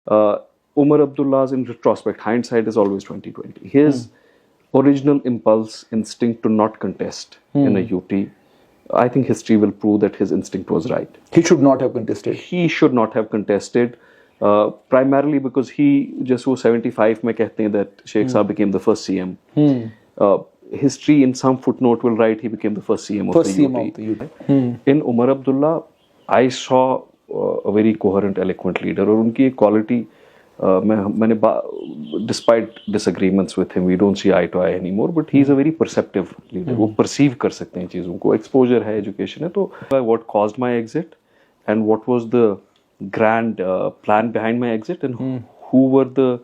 Umar Abdullah's, in retrospect, hindsight is always 2020. His original impulse, instinct to not contest in a UT, I think history will prove that his instinct was right. He should not have contested. He should not have contested, primarily because he just was 75 में कहते हैं that Sheikh Saab became the first CM. History in some footnote will write he became the first CM of the UT. In Umar Abdullah, I saw a very coherent, eloquent leader. और उनकी एक quality, मैंने despite disagreements with him, we don't see eye to eye anymore, but he is a very perceptive leader. वो perceive कर सकते हैं चीज़ों को, exposure है, education है. तो what caused my exit and what was the grand plan behind my exit and who were the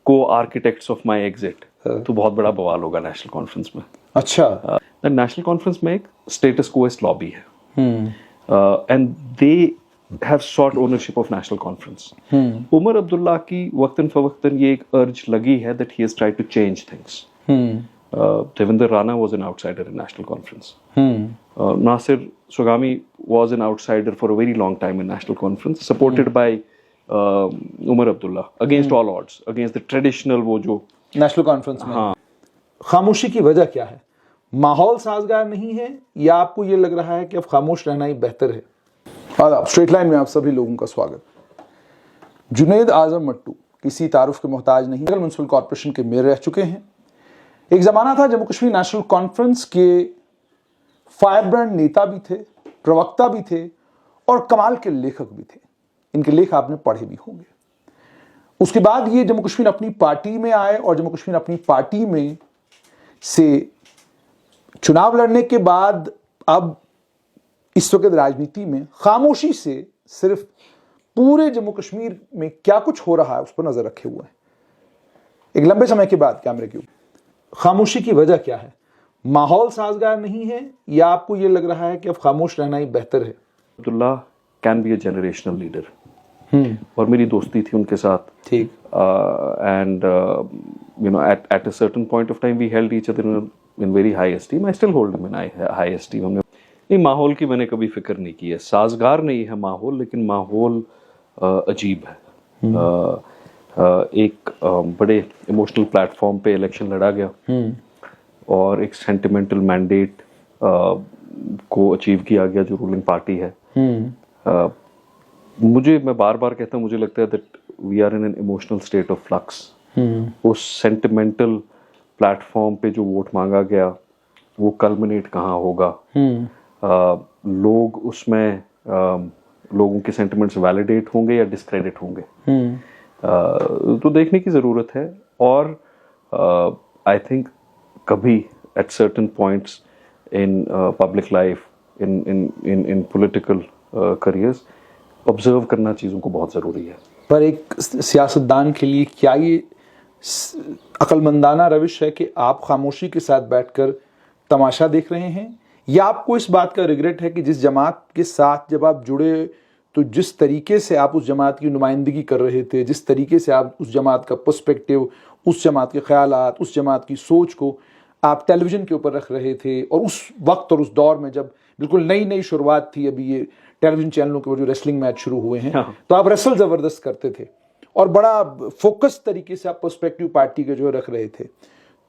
co-architects of my exit, तो बहुत बड़ा बवाल होगा नेशनल कॉन्फ्रेंस में. अच्छा. नेशनल कॉन्फ्रेंस में एक स्टेटस कोएस्ट लॉबी है and they have sought ownership of national conference. Umar Abdullah की वक्तन फवक्तन ये एक urge लगी है that he has tried to change things. Devinder Rana was an outsider in national conference. Nasir Sogami was an outsider for a very long time in national conference, supported by Umar Abdullah against all odds, against the traditional वो जो national conference में. हाँ. खामोशी की वजह क्या है? माहौल साजगार नहीं है या आपको ये लग रहा है कि अब खामोश रहना ही बेहतर है? आदाब, स्ट्रेट लाइन में आप सभी लोगों का स्वागत. जुनैद आजम मट्टू किसी तारुफ के मोहताज नहीं, म्युनिसिपल कॉर्पोरेशन के मेयर रह चुके हैं. एक जमाना था जम्मू कश्मीर नेशनल कॉन्फ्रेंस के फायरब्रांड नेता भी थे, प्रवक्ता भी थे और कमाल के लेखक भी थे. इनके लेख आपने पढ़े भी होंगे. उसके बाद ये जम्मू कश्मीर अपनी पार्टी में आए और जम्मू कश्मीर अपनी पार्टी में से चुनाव लड़ने के बाद अब इस वक्त राजनीति में खामोशी से सिर्फ पूरे जम्मू कश्मीर में क्या कुछ हो रहा है उस पर नजर रखे हुए हैं. एक लंबे समय के बाद कैमरे के ऊपर. खामोशी की वजह क्या है? माहौल साजगार नहीं है या आपको ये लग रहा है कि अब खामोश रहना ही बेहतर है? Abdullah can be a generational leader. और मेरी दोस्ती थी उनके साथ. ठीक. And you know at a certain point of time we held each other in very high esteem. I still hold him in high esteem. हमने नहीं, माहौल की मैंने कभी फिक्र नहीं की है. साजगार नहीं है माहौल, लेकिन माहौल अजीब है. एक बड़े इमोशनल प्लेटफॉर्म पे इलेक्शन लड़ा गया और एक सेंटिमेंटल मैंडेट को अचीव किया गया जो रूलिंग पार्टी है. मैं बार बार कहता हूँ, मुझे लगता है that we are in an emotional state of flux. उस सेंटिमेंटल प्लेटफॉर्म पे जो वोट मांगा गया वो कल्मिनेट कहाँ होगा? लोग उसमें लोगों के सेंटिमेंट्स वैलिडेट होंगे या डिस्क्रेडिट होंगे? तो देखने की ज़रूरत है. और आई थिंक कभी at certain points in public life, in political careers, observe करना चीज़ों को बहुत ज़रूरी है. पर एक सियासतदान के लिए क्या ये अक्लमंदाना रविश है कि आप खामोशी के साथ बैठकर तमाशा देख रहे हैं, या आपको इस बात का रिग्रेट है कि जिस जमात के साथ जब आप जुड़े तो जिस तरीके से आप उस जमात की नुमाइंदगी कर रहे थे, जिस तरीके से आप उस जमात का पर्सपेक्टिव, उस जमात के ख्यालात, उस जमात की सोच को आप टेलीविज़न के ऊपर रख रहे थे, और उस वक्त और उस दौर में जब बिल्कुल नई नई शुरुआत थी, अभी ये टेलीविज़न चैनलों के ऊपर जो रेसलिंग मैच शुरू हुए हैं, तो आप रेसल ज़बरदस्त करते थे और बड़ा फोकस तरीके से आप पर्सपेक्टिव पार्टी के जो रख रहे थे.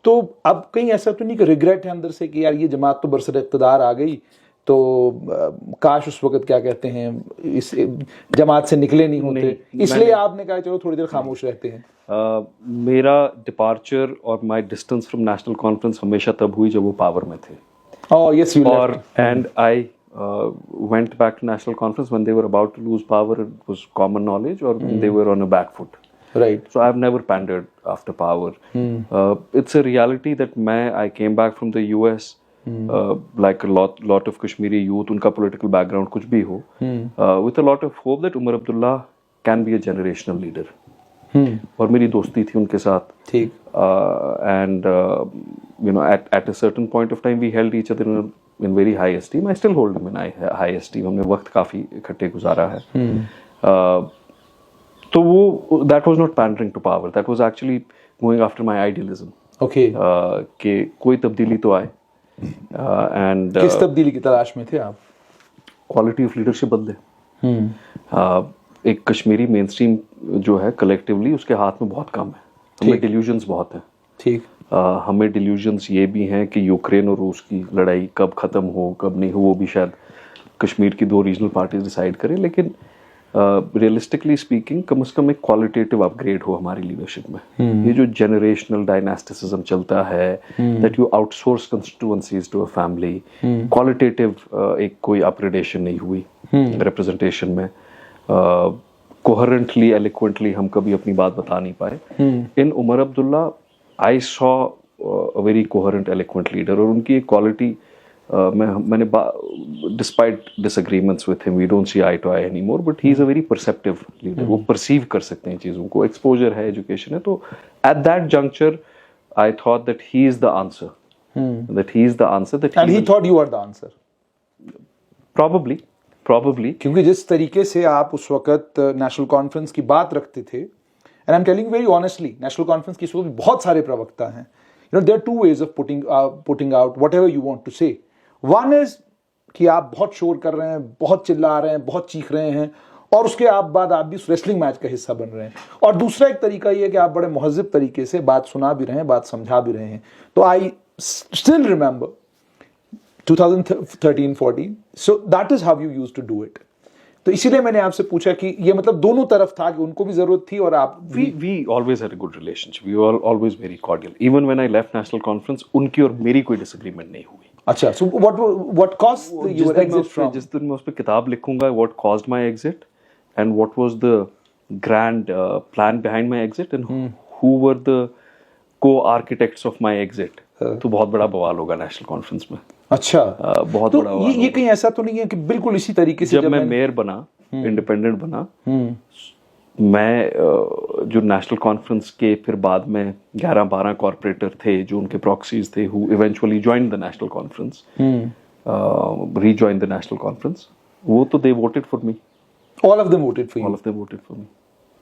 तो अब कहीं ऐसा तो नहीं कि रिग्रेट है अंदर से कि यार ये जमात तो बरसर इक़्तिदार आ गई, तो काश उस वक्त क्या कहते हैं इस जमात से निकले नहीं होते, इसलिए आपने कहा चलो थोड़ी देर खामोश रहते हैं? मेरा डिपार्चर और my distance from national conference हमेशा तब हुई जब वो पावर में थे. यस, यू और and I went back to national conference when they were about to lose power. It was common knowledge, or when they were on a back foot. Right. So I've never pandered after power. It's a reality that I came back from the US, like a lot of Kashmiri youth, unka political background kuch bhi ho, with a lot of hope that Umar Abdullah can be a generational leader. और मेरी दोस्ती थी उनके साथ. ठीक. And you know at a certain point of time we held each other in very high esteem. I still hold him in high esteem. हमने वक्त काफी इकट्ठे गुजारा है. तो वो that was not pandering to power. That was actually going after my idealism. Okay. कि कोई तब्दीली तो आए. And किस तब्दीली की तलाश में थे आप? क्वालिटी ऑफ लीडरशिप बदले. एक कश्मीरी मेन स्ट्रीम जो है कलेक्टिवली उसके हाथ में बहुत कम है. हमें डिल्यूजन्स बहुत हैं. ठीक. हमें डिल्यूजन्स ये भी हैं कि यूक्रेन और रूस की लड़ाई कब ख़त्म हो कब नहीं हो वो भी शायद कश्मीर की 2 रीजनल पार्टीज डिसाइड करें. लेकिन रियलिस्टिकली स्पीकिंग कम से कम एक क्वालिटेटिव अपग्रेड हो हमारी लीडरशिप में. ये जो जनरेशनल डायनास्टिसिज्म चलता है that you outsource constituencies to a family, qualitative एक कोई अपग्रेडेशन नहीं हुई रिप्रेजेंटेशन में. कोहेरेंटली एलिक्वेंटली हम कभी अपनी बात बता नहीं पाए. In Omar Abdullah I saw a very coherent eloquent leader. और उनकी एक क्वालिटी मैंने despite disagreements with him we don't see eye to eye anymore but he is a very perceptive leader. वो परसीव कर सकते हैं चीज़ों को. एक्सपोजर है, एजुकेशन है. तो at that juncture I thought that he is the answer. That he is the answer. That and he thought you are the answer. Probably. क्योंकि जिस तरीके से आप उस वक्त नेशनल कॉन्फ्रेंस की बात रखते थे, and I am telling very honestly, National Conference की इसमें बहुत सारे प्रवक्ता हैं. You know there are 2 ways of putting out whatever you want to say. One is कि आप बहुत शोर कर रहे हैं, बहुत चिल्ला रहे हैं, बहुत चीख रहे हैं, और उसके बाद आप भी उस रेसलिंग मैच का हिस्सा बन रहे हैं. और दूसरा एक तरीका ये है कि आप बड़े महज़िब तरीके से बात सुना भी रहे हैं, बात समझा भी रहे हैं. तो I still remember 2013-14. So that is how you used to do it. तो इसीलिए मैंने आपसे पूछा कि ये मतलब दोनों तरफ था कि उनको भी जरूरत थी और आप we always had a good relationship. We were always very cordial. Even when I left national conference, उनकी और मेरी कोई disagreement नहीं हुई. अच्छा. So what caused your exit from? जिस दिन मैं उस पर किताब लिखूंगा what caused my exit and what was the grand plan behind my exit and who were the co-architects of my exit. तो बहुत बड़ा बवाल होगा नेशनल कॉन्फ्रेंस में. अच्छा. बहुत तो बड़ा बवाल. ये कहीं ऐसा तो नहीं है कि बिल्कुल इसी तरीके से जब मैं मेयर बना, इंडिपेंडेंट बना, मैं जो नेशनल कॉन्फ्रेंस के फिर बाद में 11-12 कॉर्पोरेटर थे जो उनके प्रॉक्सीज थे who eventually joined the national conference, rejoined the national conference, वो तो they voted for me. All of them voted for you. All of them voted for me.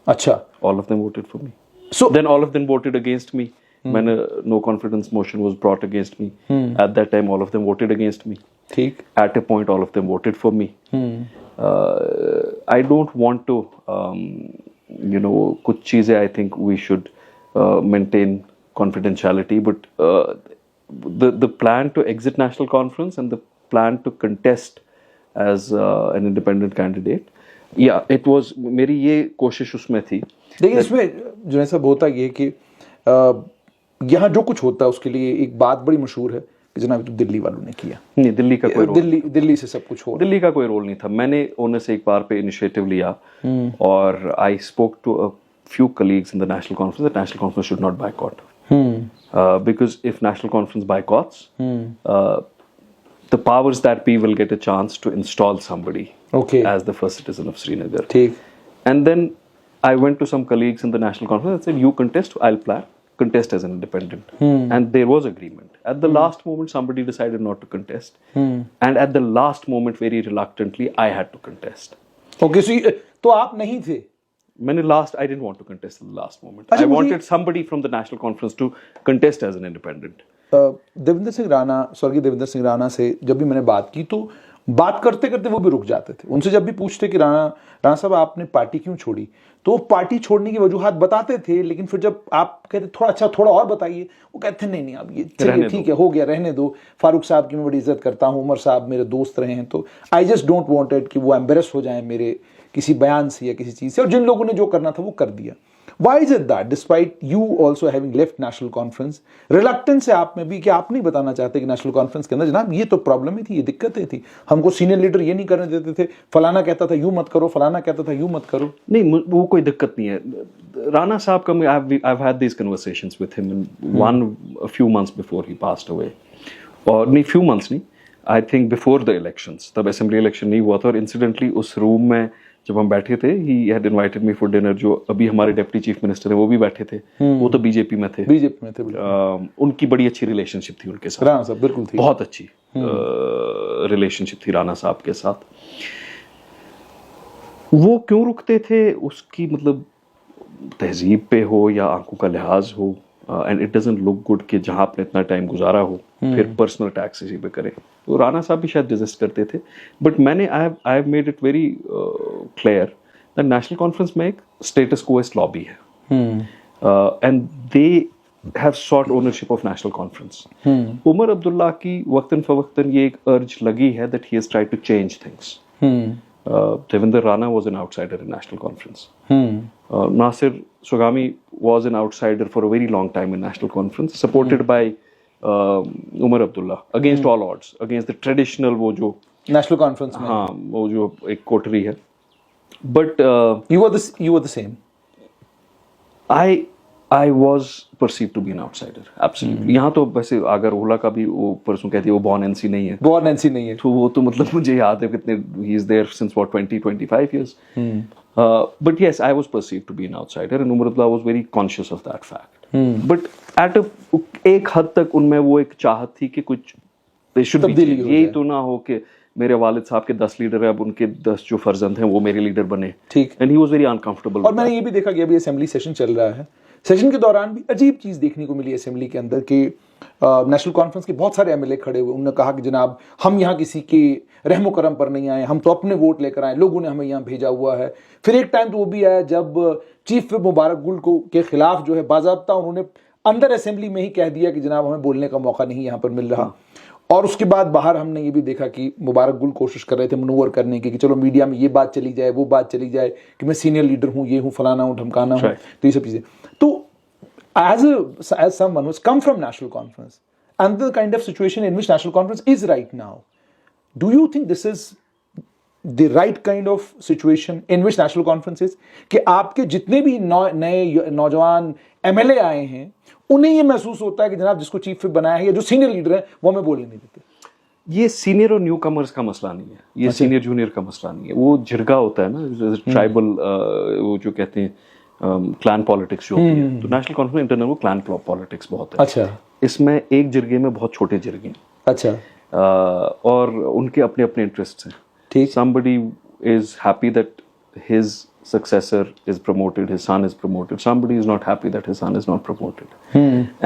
अच्छा. All of them voted for me. So then all of them voted against me. When a no confidence motion was brought against me, at that time all of them voted against me. ठीक. At a point all of them voted for me. I don't want to कुछ चीजें I think we should maintain confidentiality, but the plan to exit national conference and the plan to contest as an independent candidate, yeah, it was मेरी ये कोशिश उसमें थी. देखिए इसमें जो ऐसा होता ये कि यहाँ जो कुछ होता है उसके लिए एक बात बड़ी मशहूर है कि जनाब तो दिल्ली वालों ने किया. नहीं, दिल्ली का कोई रोल, दिल्ली से सब कुछ हो. दिल्ली का कोई रोल नहीं था. मैंने उन्हें से एक बार पे इनिशिएटिव लिया और I spoke to a few colleagues in the national conference that national conference should not boycott. Because if national conference boycotts, the powers that be will get a chance to install somebody as the first citizen of Srinagar. And then I went to some colleagues in the national conference and said, you contest, I'll contest as an independent. And there was agreement. At the last moment, somebody decided not to contest. And at the last moment, very reluctantly, I had to contest. Okay, so तो आप नहीं थे? I didn't want to contest at the last moment. I wanted somebody from the national conference to contest as an independent. Devendra Singh Rana, स्वर्गीय देवेंद्र सिंह राणा से जब भी मैंने बात की तो बात करते करते वो भी रुक जाते थे. उनसे जब भी पूछते कि राणा साहब आपने पार्टी क्यों छोड़ी, तो पार्टी छोड़ने की वजूहत बताते थे, लेकिन फिर जब आप कहते थोड़ा और बताइए, वो कहते थे नहीं आप ये चलिए ठीक है हो गया रहने दो. फारूक साहब की मैं बड़ी इज्जत करता हूँ, उमर साहब मेरे दोस्त रहे हैं, तो आई जस्ट डोंट वांटेड कि वो एम्बेरस हो जाए मेरे किसी बयान से या किसी चीज से. और जिन लोगों ने जो करना था वो कर दिया. Why is it that despite you also having left national conference, reluctance है आप में भी कि आप नहीं बताना चाहते कि नेशनल कॉन्फ्रेंस के अंदर जनाब ये तो प्रॉब्लम थी, ये दिक्कतें थी, हमको सीनियर लीडर ये नहीं करने देते थे, फलाना कहता था यूं मत करो, फलाना कहता था यूं मत करो. नहीं, वो कोई दिक्कत नहीं है. राणा साहब का I've had these conversations with him a few months before he passed away. और नहीं, few months नहीं, I think before the elections. तब असेंबली इलेक्शन नहीं हुआ था और इंसिडेंटली उस रूम में जब हम बैठे थे, he had invited me for dinner. जो अभी हमारे डिप्टी चीफ मिनिस्टर हैं वो भी बैठे थे, वो तो बीजेपी में थे. उनकी बड़ी अच्छी रिलेशनशिप थी उनके साथ. राणा साहब बिल्कुल थी, बहुत अच्छी रिलेशनशिप थी राणा साहब के साथ. वो क्यों रुकते थे, उसकी मतलब तहजीब पे हो या आंखों का लिहाज हो, and it doesn't look good कि जहाँ आपने इतना टाइम गुजारा हो फिर पर्सनल अटैक्स इसी पे करें. तो राणा साहब भी शायद डिजिस्ट करते थे, बट मैंने I have made it very clear national conference में एक स्टेटस कोएस्ट लॉबी है, and they have sought ownership of national conference. Omar Abdullah की वक्तन फवक्तन ये एक अर्ज लगी है that he has tried to change things. Devendra Rana was an outsider in national conference. Nasir Sogami was an outsider for a very long time in national conference, supported by Umar Abdullah against all odds, against the traditional वो जो national conference में. हाँ, वो जो एक कोटरी है. But you were the same. I was perceived to be an outsider. Absolutely. यहाँ तो वैसे अगर ओला का भी वो परसों कहती है वो born NC नहीं है. Born NC नहीं है. तो वो तो मतलब मुझे याद है कितने he is there since what 20-25 years. But yes, I was perceived to be an outsider, and Umar Abdullah was very conscious of that fact. But at एक हद तक उनमें वो एक चाहत थी कि कुछ they should be changed. यही तो ना हो कि मेरे वालिद साहब के 10 लीडर है, अब उनके 10 जो फर्जंद हैं वो मेरे लीडर बने. ठीक. And he was very uncomfortable. और मैंने ये भी देखा कि अभी असेंबली सेशन चल रहा है. सेशन के दौरान भी अजीब चीज देखने को मिली असेंबली के अंदर कि नेशनल कॉन्फ्रेंस के बहुत सारे एमएलए खड़े हुए. उन्होंने कहा कि जनाब हम यहाँ किसी के रहमो करम पर नहीं आए, हम तो अपने वोट लेकर आए, लोगों ने हमें यहाँ भेजा हुआ है. फिर एक टाइम तो वो भी आया जब चीफ विप मुबारक गुल को के खिलाफ जो है बाज़ाब्ता उन्होंने अंदर असेंबली में ही कह दिया कि जनाब हमें बोलने का मौका नहीं यहाँ पर मिल रहा. और उसके बाद बाहर हमने ये भी देखा कि मुबारक गुल कोशिश कर रहे थे मनूवर करने की कि चलो मीडिया में ये बात चली जाए, वो बात चली जाए कि मैं सीनियर लीडर हूँ, ये हूँ, फलाना हूँ, ढमकाना हूँ. तो ये सब चीज़ें. तो as someone who's come from national conference and the kind of situation in which national conference is right now, do you think this is the right kind of situation in which national conference is? कि आपके जितने भी नए नौजवान MLA आए हैं उन्हें ये महसूस होता है कि जनाब जिसको चीफ विप बनाया है या जो सीनियर लीडर है वो हमें बोलने नहीं देते. ये सीनियर और न्यू कमर्स का मसला नहीं है, ये सीनियर जूनियर का मसला नहीं है. वो झिरगा होता है ना, ट्राइबल वो जो कहते हैं क्लैन पॉलिटिक्स जो होती है. तो नेशनल कॉन्फ्रेंस इंटरनल वो क्लैन पॉलिटिक्स बहुत है. अच्छा. इसमें एक जिरगे में बहुत छोटे जिरगे हैं. अच्छा. और उनके अपने अपने इंटरेस्ट्स हैं. ठीक. somebody is happy that his successor is promoted, his son is promoted. Somebody is not happy that his son is not promoted.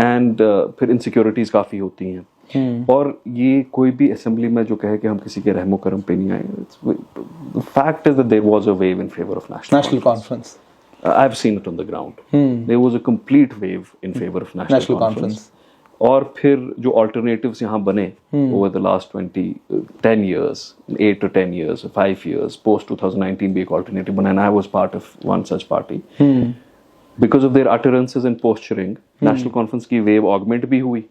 And फिर इनसिक्योरिटीज काफी होती हैं. और ये कोई भी असेंबली में जो कहे कि हम किसी के रहमो करम पे नहीं आए, the fact is that there was a wave in favor of national conference. I've seen it on the ground. There was a complete wave in favor of national conference. और फिर जो alternatives यहाँ बने over the last 10 years, 8 to 10 years, 5 years, post 2019 भी एक alternative बना, and I was part of one such party. Because of their utterances and posturing, national conference की wave augment भी हुई.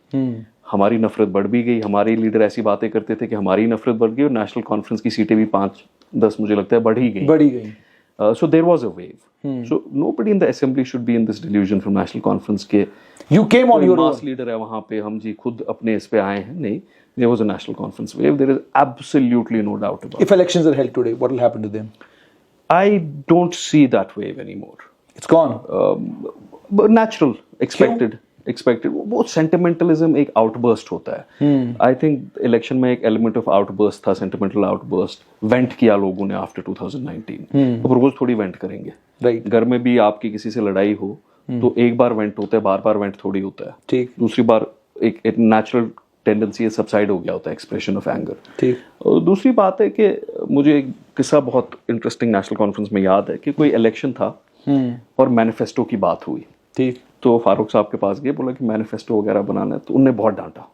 हमारी नफरत बढ़ भी गई. हमारे लीडर ऐसी बातें करते थे कि हमारी नफरत बढ़ गई और नेशनल कॉन्फ्रेंस की सीटें भी 5-10 मुझे लगता है बढ़ ही गई. So there was a wave. So nobody in the assembly should be in this delusion from national conference के you came on your own. Mass leader है वहाँ पे, हम जी खुद अपने इस पे आए हैं. नहीं, there was a national conference wave. There is absolutely no doubt about it. If elections are held today, what will happen to them? I don't see that wave anymore. It's gone. But natural, expected. वो सेंटिमेंटलिज्म एक outburst होता है. I think election में एक element of outburst था, sentimental outburst. Went किया लोगों ने आफ्टर 2019. अब रोज थोड़ी वेंट करेंगे. राइट. घर में भी आपकी किसी से लड़ाई हो तो एक बार वेंट होता है, बार बार वेंट थोड़ी होता है. ठीक. दूसरी बार एक नेचुरल टेंडेंसी सबसाइड हो गया होता है, एक्सप्रेशन ऑफ एंगर. ठीक. और दूसरी बात है कि मुझे एक किस्सा बहुत इंटरेस्टिंग नेशनल कॉन्फ्रेंस में याद है कि कोई इलेक्शन था और मैनिफेस्टो की बात हुई. ठीक. तो फारूक साहब के पास गए, बोला कि मैनिफेस्टो वगैरह बनाना है. तो उनने बहुत डांटा.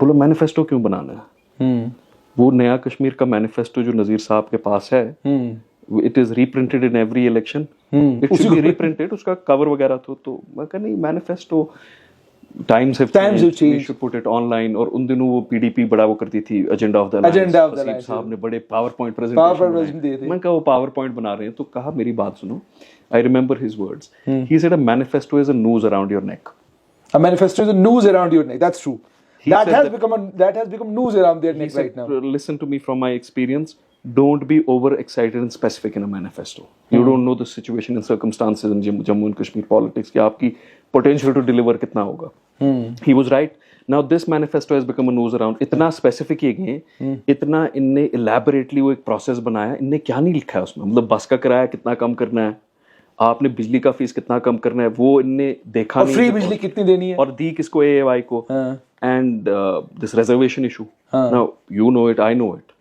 बोला मैनिफेस्टो क्यों बनाना है? वो नया कश्मीर का मैनिफेस्टो जो नजीर साहब के पास है, it is reprinted in every election. It should be reprinted. उसका कवर वगैरह तो मैं कहा नहीं, manifesto times have changed, we should put it online. और उन दिनों वो पीडीपी बड़ा वो करती थी, एजेंडा ऑफ द अलायंस. साहब ने बड़े पावर पॉइंट प्रेजेंटेशन दिए थे. मैं कहा वो पावर पॉइंट बना रहे हैं. तो कहा मेरी बात सुनो. I remember his words. He said a manifesto is a noose around your neck. A manifesto is a noose around your neck. That's true. That has become noose around their neck right now. Listen to me from my experience. Don't be overexcited and specific in a manifesto. You don't know the situation and circumstances in Jammu and Kashmir politics कि आपकी potential to deliver कितना होगा. He was right. Now this manifesto has become a noose around. इतना specific ही है, इतना इनने elaborately वो एक process बनाया. इनने क्या नहीं लिखा है उसमें, मतलब बस का किराया कितना कम करना है, आपने बिजली का फीस कितना कम करना है, वो इनने देखा नहीं. फ्री बिजली कितनी देनी है, और दी किसको, AAY को. and this reservation issue. Now you know it, I know it.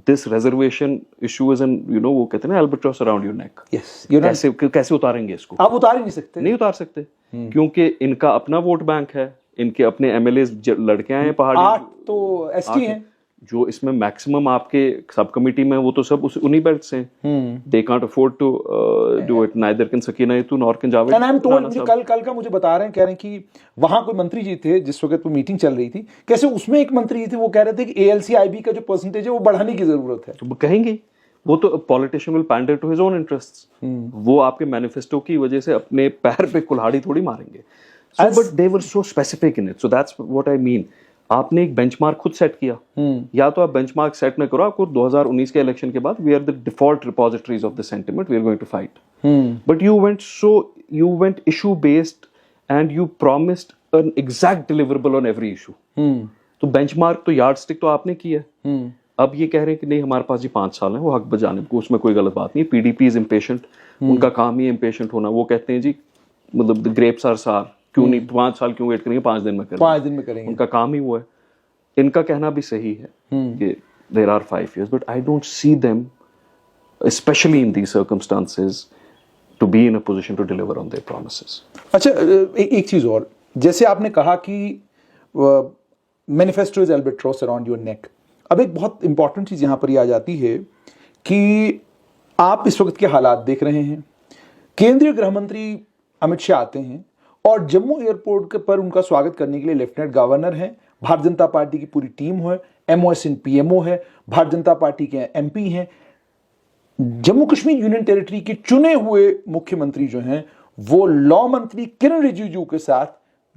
This reservation issue is an वो कहते हैं ना albatross around your neck. Yes, you know. कैसे उतारेंगे इसको? आप उतार ही नहीं सकते. नहीं उतार सकते क्योंकि इनका अपना वोट बैंक है, इनके अपने एमएलए लड़के आए हैं पहाड़ी, 8 तो एसटी हैं. जो इसमें मैक्सिमम आपके सब कमिटी में वो तो सब उन्हीं बेल्ट से हैं. They can't afford to do it. Neither can Sakina Yatu nor can Javed. And I'm told, मुझे कल का मुझे बता रहे हैं, कह रहे हैं कि वहां कोई मंत्री जी थे जिस वक्त वो मीटिंग चल रही थी, कैसे उसमें एक मंत्री जी थे वो कह रहे थे कि ALC-IB का जो परसेंटेज है वो बढ़ाने की जरूरत है. तो कहेंगे वो तो politician will pander to his own interests. वो आपके मैनिफेस्टो की वजह से अपने पैर पे कुल्हाड़ी थोड़ी मारेंगे. So but they were so specific in it. So that's what I mean. आपने एक बेंचमार्क खुद सेट किया. या तो आप बेंचमार्क सेट न करो, आपको 2019 के इलेक्शन के बाद we are the default repositories of the sentiment, we are going to fight. But you went issue based and you promised an exact deliverable on every issue. तो बेंचमार्क तो yard stick तो आपने की है. अब ये कह रहे हैं कि नहीं हमारे पास जी 5 साल है, वो हक बजाने को, उसमें कोई गलत बात नहीं. PDP is impatient, उनका काम ही impatient होना. वो कहते हैं जी मतलब the grapes are sour, क्यों नहीं 5 साल क्यों वेट करेंगे, 5 दिन में करेंगे. 5 दिन में करेंगे. उनका काम ही वो है. इनका कहना भी सही है कि there are 5 years, but I don't see them, especially in these circumstances, to be in a position to deliver on their promises. अच्छा, एक चीज और, जैसे आपने कहा कि manifesto is albatross around your neck. अब एक बहुत इंपॉर्टेंट चीज यहां पर ये आ जाती है कि आप इस वक्त के हालात देख रहे हैं. केंद्रीय गृह मंत्री अमित शाह आते हैं और जम्मू एयरपोर्ट पर उनका स्वागत करने के लिए लेफ्टिनेंट गवर्नर हैं, भारतीय जनता पार्टी की पूरी टीम है, MOS इन PMO है, भारतीय जनता पार्टी के MP हैं. जम्मू कश्मीर यूनियन टेरिटरी के चुने हुए मुख्यमंत्री जो हैं वो लॉ मंत्री किरण रिजिजू के साथ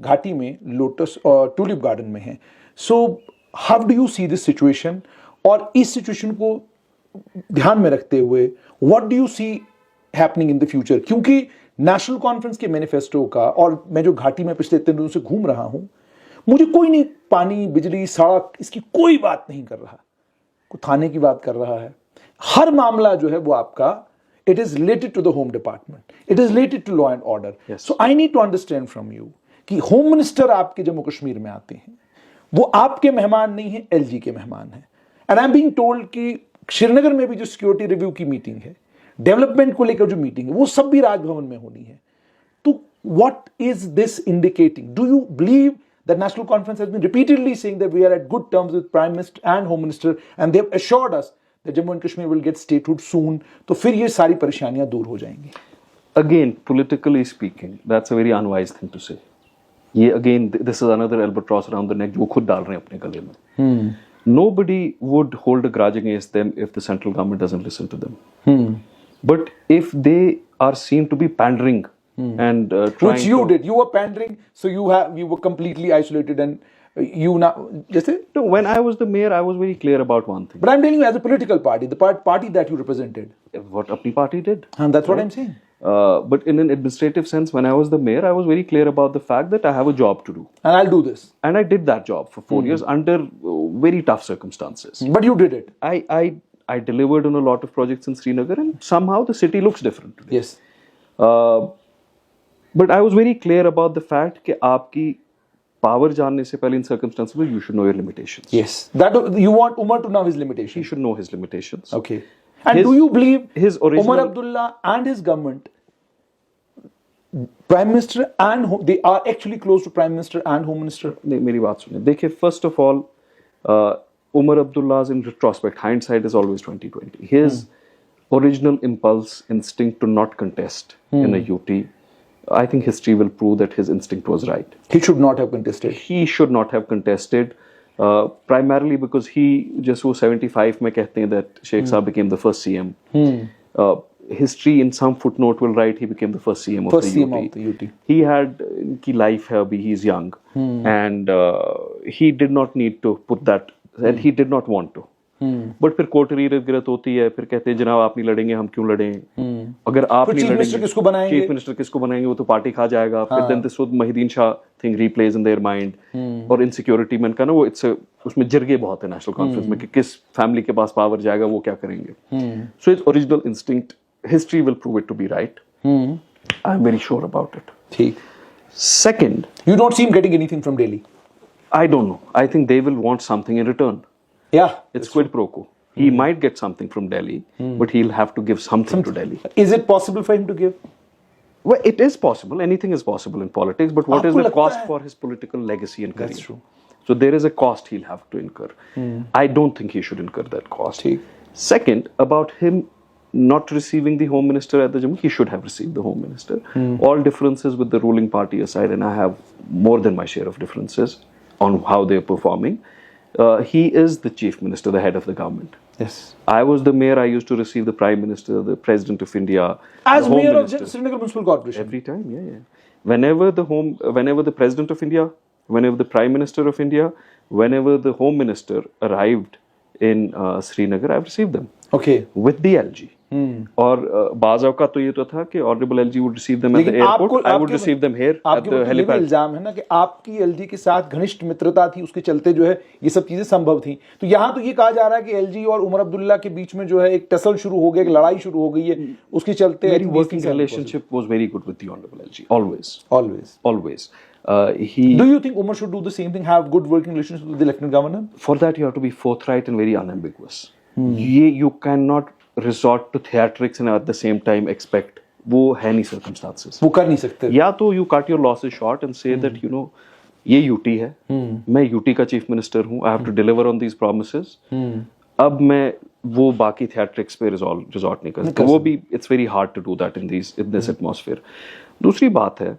घाटी में लोटस और टूलिप गार्डन में हैं. So how do you see this situation, और इस सिचुएशन को ध्यान में रखते हुए what do you see happening in the future? क्योंकि नेशनल कॉन्फ्रेंस के मैनिफेस्टो का, और मैं जो घाटी में पिछले 3 दिनों से घूम रहा हूं, मुझे कोई नहीं पानी, बिजली, सड़क, इसकी कोई बात नहीं कर रहा, कोई थाने की बात कर रहा है. हर मामला जो है वो आपका, it is related to the home department, it is related to law and order. So I need to understand from you कि होम मिनिस्टर आपके जम्मू कश्मीर में आते हैं, वो आपके मेहमान नहीं है, LG के मेहमान है. And I am being told कि श्रीनगर में भी जो सिक्योरिटी रिव्यू की मीटिंग है, डेवलपमेंट को लेकर जो मीटिंग है, वो सब भी राजभवन में होनी है. तो what is this indicating? Do you believe that National Conference has been repeatedly saying that we are at good terms with prime minister and home minister and they have assured us that Jammu and Kashmir will get statehood soon? तो फिर ये सारी परेशानियां दूर हो जाएंगी. Again, politically speaking, that's a very unwise thing to say. ये again, this is another albatross around the neck जो खुद डाल रहे हैं अपने गले में. Nobody would hold a grudge against them if the central government doesn't listen to them. But if they are seen to be pandering and trying, which you did, you were pandering, so you were completely isolated, and you now just no, when I was the mayor, I was very clear about one thing. But I'm telling you, as a political party, the party that you represented, what apni party did, and that's what I'm saying. But in an administrative sense, when I was the mayor, I was very clear about the fact that I have a job to do, and I'll do this. And I did that job for 4 years under very tough circumstances. But you did it. I delivered on a lot of projects in Srinagar, and somehow the city looks different today. Yes. But I was very clear about the fact कि आपकी power जानने से पहले in circumstances में you should know your limitations. Yes. That you want Umar to know his limitations. He should know his limitations. Okay. And do you believe his original, Umar Abdullah and his government, Prime Minister and they are actually close to Prime Minister and Home Minister? नहीं, मेरी बात सुनिए. देखिए, first of all, Umar Abdullah's in retrospect, hindsight is always 2020. His original impulse, instinct to not contest in a UT, I think history will prove that his instinct was right. He should not have contested. He should not have contested, primarily because he just was 75 में कहते हैं that Sheikh Saab became the first CM. History in some footnote will write he became the first CM of the UT. He had की life है अभी, he's young, and he did not need to put that, and he did not want to. But फिर court गिरत होती है, फिर कहते हैं जनाब आप नहीं लड़ेंगे, हम क्यों लड़ें? अगर आप नहीं लड़ेंगे, चीफ मिनिस्टर किसको बनाएंगे? वो तो पार्टी खा जाएगा. फिर then this Mahidin Shah thing replays in their mind. और इनसिक्योरिटी में का ना वो उसमें जिरगे बहुत है नेशनल कॉन्फ्रेंस में कि किस फैमिली के पास पावर जाएगा, वो क्या करेंगे. So it's original instinct, history will prove it to be right. I am very sure about it. ठीक. Second, you don't see him getting anything from Delhi. I don't know. I think they will want something in return. Yeah, It's quid pro quo. He might get something from Delhi, but he'll have to give something to Delhi. Is it possible for him to give? Well, it is possible. Anything is possible in politics. But what is आपको the लगता cost है? for his political legacy and career? That's true. So there is a cost he'll have to incur. I don't think he should incur that cost. ठीक. Second, about him not receiving the home minister at the Jammu, he should have received the home minister. All differences with the ruling party aside, and I have more than my share of differences on how they're performing. He is the chief minister, the head of the government. Yes. I was the mayor. I used to receive the prime minister, the president of India, As the home mayor minister. of Srinagar Municipal Corporation. Every time, yeah. Whenever the president of India, whenever the prime minister of India, whenever the home minister arrived in Srinagar, I've received them Okay. with the LG. और बाज़ औक़ात तो ये तो था कि honourable LG would receive them at the लेकिन airport, I would receive them here at आपके द ऊपर ये भी हेलीपैड. इल्जाम है ना कि आपकी एलजी के साथ घनिष्ठ मित्रता थी, उसके चलते जो है ये सब चीजें संभव थी। तो यहाँ तो ये कहा जा रहा है कि एलजी और उमर अब्दुल्ला के बीच में जो है एक टसल शुरू हो गया, एक लड़ाई शुरू हो गई है, उसके चलते Very working relationship was very good with the honorable LG, always. Always. Do you think Umar should do the same thing, have good working relations with the lieutenant governor? For that you have to be forthright and very unambiguous. You cannot resort to theatrics and at the same time expect, वो है नहीं circumstances. वो कर नहीं सकते। या तो you cut your losses short and say that you know ये यूटी है, मैं यूटी का चीफ मिनिस्टर हूँ, I have to deliver on these promises. अब मैं वो बाकी theatrics पे resort नहीं कर सकता। वो भी it's very hard to do that in this atmosphere. दूसरी बात है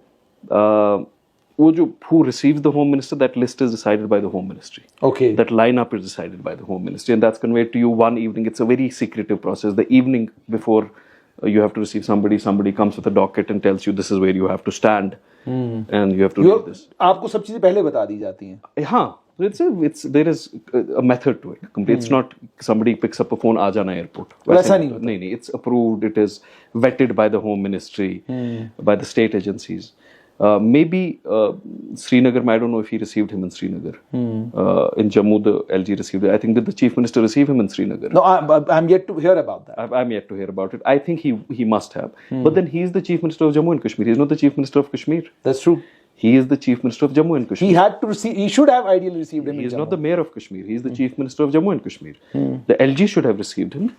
वो जो who receives the home minister, that list is decided by the home ministry. Okay. That lineup is decided by the home ministry, and that's conveyed to you one evening. It's a very secretive process. The evening before you have to receive somebody comes with a docket and tells you this is where you have to stand, and you have to do this. आपको सब चीजें पहले बता दी जाती हैं। हाँ, there is a method to it. It's not somebody picks up a phone, आ जाना airport. वैसा नहीं होता। नहीं, it's approved. It is vetted by the home ministry, by the state agencies. Maybe Srinagar, I don't know if he received him in Srinagar. In Jammu, the LG received it. I think, did the chief minister receive him in Srinagar? No, I'm yet to hear about that. I'm yet to hear about it. I think he must have. But then he's the chief minister of Jammu and Kashmir. He's not the chief minister of Kashmir. That's true. He is the chief minister of Jammu and Kashmir. He had to receive. He should have ideally received him. He is in not Jammu. the mayor of Kashmir. He is the chief minister of Jammu and Kashmir. The LG should have received him.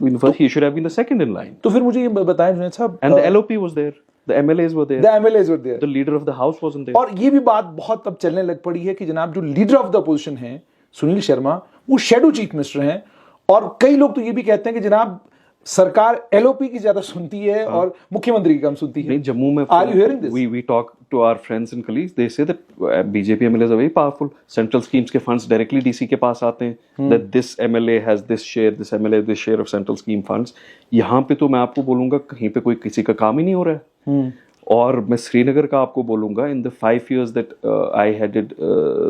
He should have been the second in line. तो फिर मुझे ये बताएं जुनैद साहब। And the LOP was there. The MLAs were there. The MLAs were there. The leader of the house wasn't there. और ये भी बात बहुत अब चलने लग पड़ी है कि जनाब जो लीडर ऑफ द अपोजिशन हैं सुनील शर्मा, वो शेडो चीफ मिनिस्टर हैं, और कई लोग तो ये भी कहते हैं कि जनाब सरकार एलओपी की ज्यादा सुनती है और मुख्यमंत्री की कम सुनती है। नहीं, जम्मू में Are you hearing this? We talk to our friends and colleagues. They say that BJP MLAs are very powerful. Central schemes के funds directly DC के पास आते हैं. That this MLA has this share, this MLA has this share of central scheme funds. यहाँ पे तो मैं आपको बोलूँगा कहीं पे कोई किसी का काम ही नहीं हो रहा है. और मैं श्रीनगर का आपको बोलूँगा in the 5 years that I headed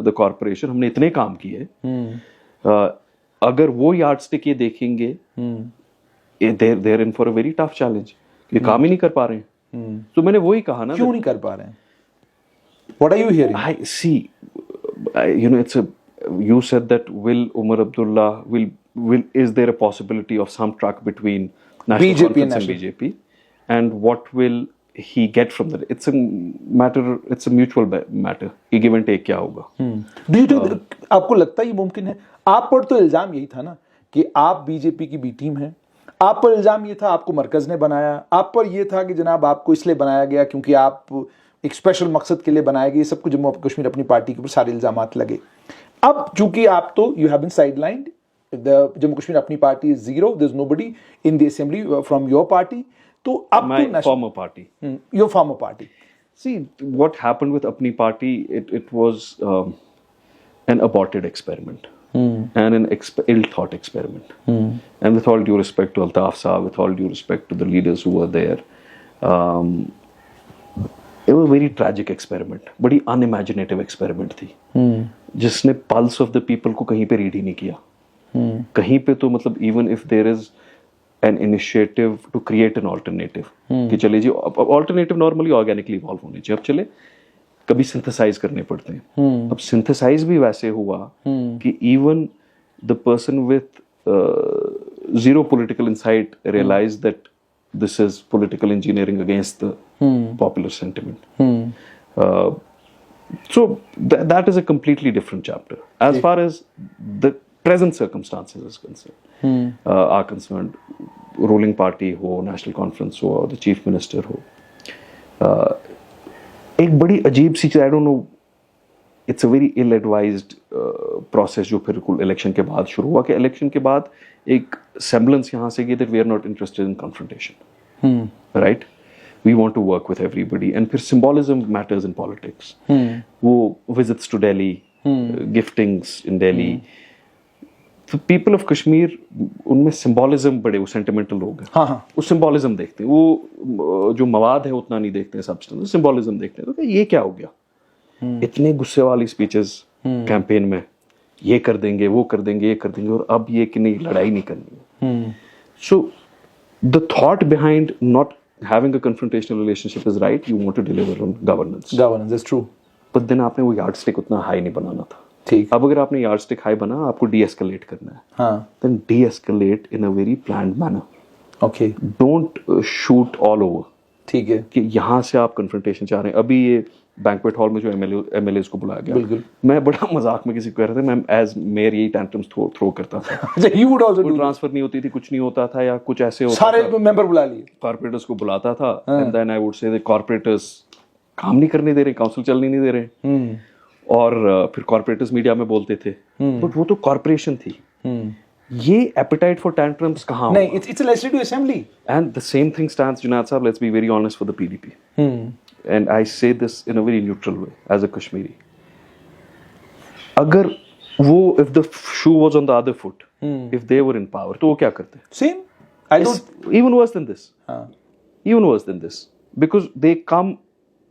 the corporation, हमने इतने काम किए. अगर वो yardstick ये देखेंगे, they're in for a very tough challenge. ये काम ही नहीं कर पा रहे हैं. तो मैंने वही कहा ना. क्यों नहीं कर पा रहे हैं? What are you hearing? I see. You said that will Umar Abdullah is there a possibility of some truck between National BJP Conference and and BJP, and what will he get from that? It's a mutual matter. ये give and take क्या होगा? Do you think आपको लगता है ये मुमकिन है? आप पर तो इल्जाम यही था ना कि आप बीजेपी की बी टीम हैं, आप पर इल्जाम ये था आपको मरकज ने बनाया, आप पर ये था कि जनाब आपको इसलिए बनाया गया क्योंकि आप एक स्पेशल मकसद के लिए बनाए गए, सब कुछ जम्मू कश्मीर अपनी पार्टी के ऊपर सारे इल्जामात लगे। अब चूंकि आप तो you have been sidelined, Jammu Kashmir Apni Party is zero, there is nobody in the assembly from your party, तो अब My former party. Your former party. See, what happened with Apni Party, it was an aborted experiment. And an ill-thought experiment. And with all due respect to Altaf Saab, with all due respect to the leaders who were there, it was a very tragic experiment. बड़ी unimaginative experiment थी, जिसने pulse of the people को कहीं पे read ही नहीं किया. कहीं पे तो मतलब even if there is an initiative to create an alternative, कि चले जी alternative normally organically evolve होने चाहिए, अब चले कभी सिंथेसाइज करने पड़ते हैं. अब सिंथेसाइज भी वैसे हुआ कि even the person with zero political insight realized that this is political engineering against the popular sentiment. So that is a completely different chapter. As far as the present circumstances is concerned, are concerned, ruling party हो, national conference हो, the chief minister हो, एक बड़ी अजीब सी चीज, I don't know, it's a very ill-advised process जो फिर election के बाद शुरू हुआ कि इलेक्शन के बाद एक semblance यहाँ से की that we are not interested in confrontation, right? We want to work with everybody, and फिर symbolism matters in politics. वो visits to Delhi, giftings in Delhi. तो people of Kashmir, उनमें symbolism बड़े, वो sentimental लोग हैं. हाँ हाँ. वो symbolism देखते हैं, वो जो मवाद है उतना नहीं देखते हैं, substance, symbolism देखते हैं. तो ये क्या हो गया? इतने गुस्से वाली speeches campaign में, ये कर देंगे, वो कर देंगे, ये कर देंगे, और अब ये कि नहीं, लड़ाई नहीं करनी है. So the thought behind not having a confrontational relationship is right. You want to deliver on governance. Governance is true. But then आपने वो yardstick उतना high नहीं बनाना था. ठीक. अब अगर आपने yardstick high बना, आपको de-escalate करना है. हाँ. Then de-escalate in a very planned manner. Okay. Don't shoot all over. ठीक है. कि यहाँ से आप confrontation चाह रहे हैं. अभी ये बैंक्वेट हॉल में जो MLAs को बुलाया गया, बिल्कुल. मैं बड़ा मजाक में किसी को कह रहा था, मैं एज मेयर यही टैंट्रम्स थ्रो करता था. You would also do. Transfer नहीं होती थी, कुछ नहीं होता था, या कुछ ऐसे होता सारे था, मेंबर बुला लिए, कॉर्पोरेटर्स को बुलाता था, and then I would say the corporators काम नहीं करने दे रहे, काउंसिल चलने नहीं दे रहे, और फिर कॉर्पोरेटर्स मीडिया में बोलते थे, बट वो तो कॉर्पोरेशन थी. ये एपेटाइट फॉर टैंट्रम्स कहाँ? नहीं, it's a legislative assembly. And the same thing stands, Junaid साहब, let's be very honest, for the PDP. And I say this in a very neutral way as a Kashmiri. अगर वो, if the shoe was on the other foot, if they were in power, तो वो क्या करते? Same. I don't. Even worse than this. हाँ. Even worse than this, because they come